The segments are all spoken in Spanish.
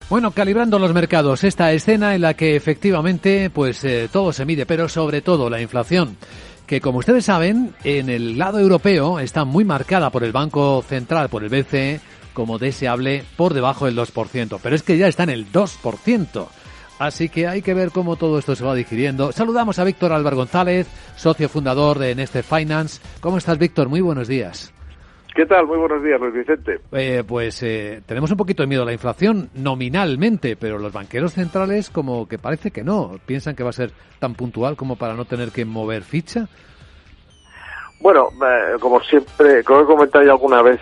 Bueno, calibrando los mercados, esta escena en la que efectivamente pues todo se mide, pero sobre todo la inflación, que como ustedes saben, en el lado europeo está muy marcada por el Banco Central, por el BCE, como deseable por debajo del 2%, pero es que ya está en el 2%. Así que hay que ver cómo todo esto se va digiriendo. Saludamos a Víctor Álvaro González, socio fundador de Neste Finance. ¿Cómo estás, Víctor? Muy buenos días. ¿Qué tal? Muy buenos días, Luis Vicente. Tenemos un poquito de miedo a la inflación nominalmente, pero los banqueros centrales como que parece que no. ¿Piensan que va a ser tan puntual como para no tener que mover ficha? Bueno, como siempre, como he comentado ya alguna vez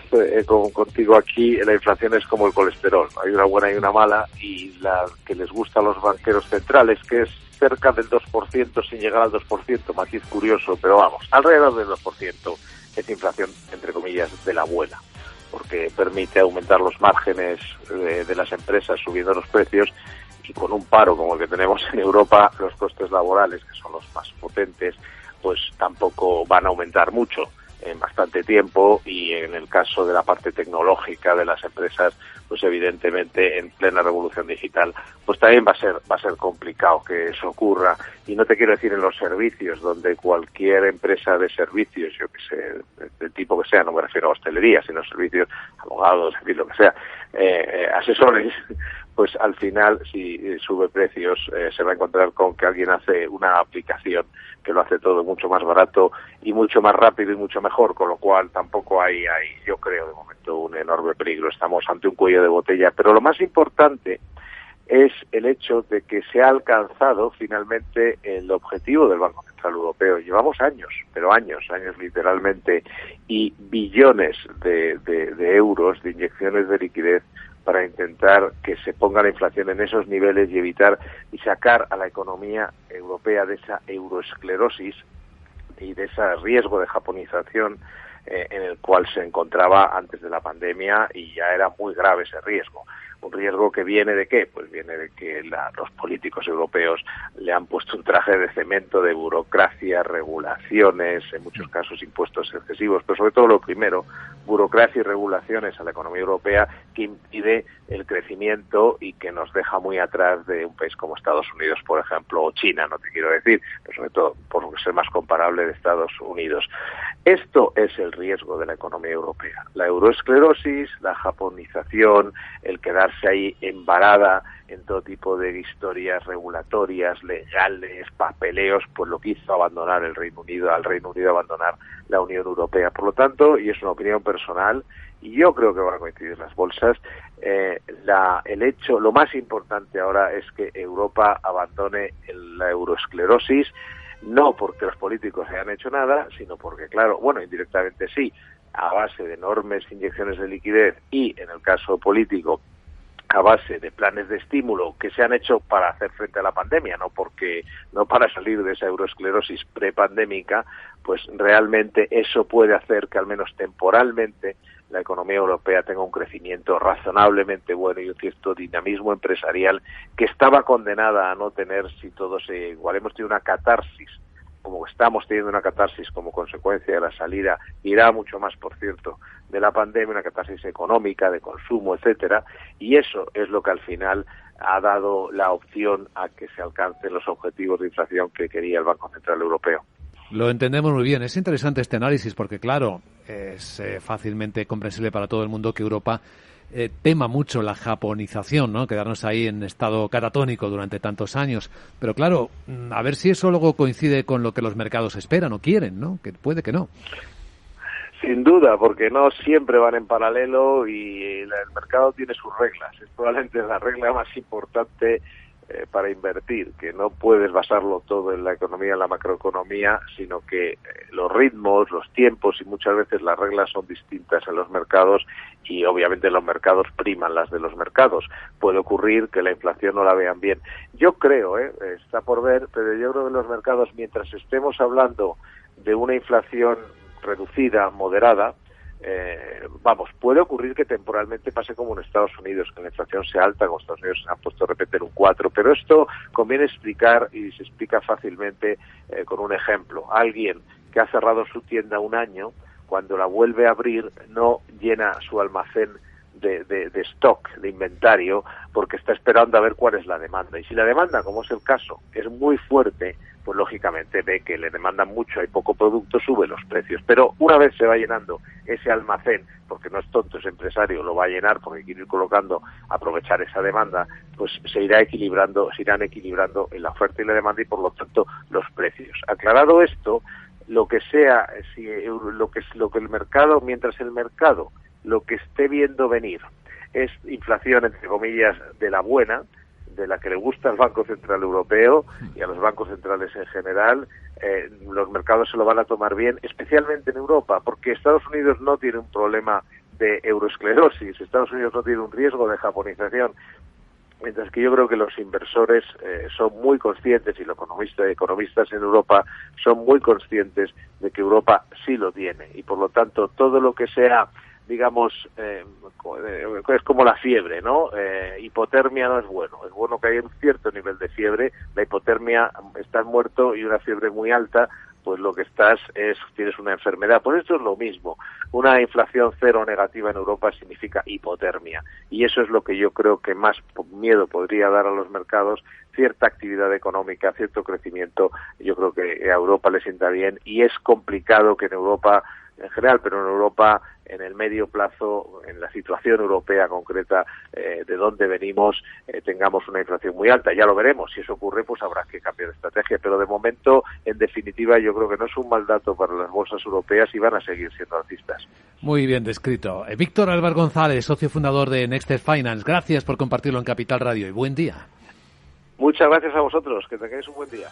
contigo aquí, la inflación es como el colesterol. Hay una buena y una mala, y la que les gusta a los banqueros centrales, que es cerca del 2% sin llegar al 2%, matiz curioso, pero vamos, alrededor del 2%. Es inflación, entre comillas, de la buena, porque permite aumentar los márgenes de las empresas subiendo los precios, y con un paro como el que tenemos en Europa, los costes laborales, que son los más potentes, pues tampoco van a aumentar mucho en bastante tiempo, y en el caso de la parte tecnológica de las empresas, pues evidentemente en plena revolución digital, pues también va a ser complicado que eso ocurra. Y no te quiero decir en los servicios, donde cualquier empresa de servicios, yo que sé, del tipo que sea, no me refiero a hostelería, sino servicios, abogados, en fin, lo que sea, asesores, pues al final, si sube precios, se va a encontrar con que alguien hace una aplicación que lo hace todo mucho más barato y mucho más rápido y mucho mejor, con lo cual tampoco hay, yo creo, de momento, un enorme peligro. Estamos ante un cuello de botella, pero lo más importante es el hecho de que se ha alcanzado finalmente el objetivo del Banco Central Europeo. Llevamos años, pero años literalmente, y billones de euros de inyecciones de liquidez para intentar que se ponga la inflación en esos niveles y evitar y sacar a la economía europea de esa euroesclerosis y de ese riesgo de japonización en el cual se encontraba antes de la pandemia, y ya era muy grave ese riesgo. ¿Un riesgo que viene de qué? Pues viene de que los políticos europeos le han puesto un traje de cemento de burocracia, regulaciones, en muchos casos impuestos excesivos, pero sobre todo lo primero, burocracia y regulaciones a la economía europea, que impide el crecimiento y que nos deja muy atrás de un país como Estados Unidos, por ejemplo, o China, no te quiero decir, pero sobre todo por ser más comparable de Estados Unidos. Esto es el riesgo de la economía europea, la euroesclerosis, la japonización, el quedarse ahí embarada en todo tipo de historias regulatorias, legales, papeleos, pues lo que hizo abandonar al Reino Unido abandonar la Unión Europea. Por lo tanto, y es una opinión personal, y yo creo que van a coincidir las bolsas, lo más importante ahora es que Europa abandone la euroesclerosis, no porque los políticos hayan hecho nada, sino porque, claro, bueno, indirectamente sí, a base de enormes inyecciones de liquidez y, en el caso político, a base de planes de estímulo que se han hecho para hacer frente a la pandemia, no para salir de esa euroesclerosis prepandémica, pues realmente eso puede hacer que, al menos temporalmente, la economía europea tenga un crecimiento razonablemente bueno y un cierto dinamismo empresarial que estaba condenada a no tener si todo se igual. Hemos tenido una catarsis, como estamos teniendo una catarsis como consecuencia de la salida, irá mucho más, por cierto, de la pandemia, una catarsis económica, de consumo, etcétera, y eso es lo que al final ha dado la opción a que se alcancen los objetivos de inflación que quería el Banco Central Europeo. Lo entendemos muy bien. Es interesante este análisis porque, claro, es fácilmente comprensible para todo el mundo que Europa tema mucho la japonización, ¿no? Quedarnos ahí en estado catatónico durante tantos años. Pero, claro, a ver si eso luego coincide con lo que los mercados esperan o quieren, ¿no? Que puede que no. Sin duda, porque no siempre van en paralelo y el mercado tiene sus reglas. Es probablemente la regla más importante para invertir, que no puedes basarlo todo en la economía, en la macroeconomía, sino que los ritmos, los tiempos y muchas veces las reglas son distintas en los mercados, y obviamente los mercados priman las de los mercados. Puede ocurrir que la inflación no la vean bien. Yo creo, está por ver, pero yo creo que los mercados, mientras estemos hablando de una inflación reducida, moderada, puede ocurrir que temporalmente pase como en Estados Unidos, que la inflación sea alta, como Estados Unidos se han puesto a repetir un 4, pero esto conviene explicar, y se explica fácilmente con un ejemplo. Alguien que ha cerrado su tienda un año, cuando la vuelve a abrir, no llena su almacén de stock, de inventario, porque está esperando a ver cuál es la demanda. Y si la demanda, como es el caso, es muy fuerte, pues lógicamente ve que le demandan mucho, hay poco producto, sube los precios. Pero una vez se va llenando ese almacén, porque no es tonto ese empresario, lo va a llenar porque quiere ir colocando, aprovechar esa demanda, pues se irán equilibrando en la oferta y la demanda y por lo tanto los precios. Aclarado esto, lo que sea, lo que el mercado, mientras el mercado lo que esté viendo venir es inflación, entre comillas, de la buena, de la que le gusta al Banco Central Europeo y a los bancos centrales en general, los mercados se lo van a tomar bien, especialmente en Europa, porque Estados Unidos no tiene un problema de euroesclerosis, Estados Unidos no tiene un riesgo de japonización, mientras que yo creo que los inversores son muy conscientes, y los economistas en Europa son muy conscientes de que Europa sí lo tiene, y por lo tanto todo lo que sea, digamos, es como la fiebre, ¿no? Hipotermia no es bueno. Es bueno que haya un cierto nivel de fiebre. La hipotermia, estás muerto, y una fiebre muy alta, pues lo que tienes una enfermedad. Pues esto es lo mismo. Una inflación cero negativa en Europa significa hipotermia. Y eso es lo que yo creo que más miedo podría dar a los mercados. Cierta actividad económica, cierto crecimiento, yo creo que a Europa le sienta bien. Y es complicado que en Europa en general, pero en Europa, en el medio plazo, en la situación europea concreta de donde venimos, tengamos una inflación muy alta. Ya lo veremos. Si eso ocurre, pues habrá que cambiar de estrategia. Pero de momento, en definitiva, yo creo que no es un mal dato para las bolsas europeas y van a seguir siendo alcistas. Muy bien descrito. Víctor Álvaro González, socio fundador de Nexter Finance. Gracias por compartirlo en Capital Radio y buen día. Muchas gracias a vosotros. Que tengáis un buen día.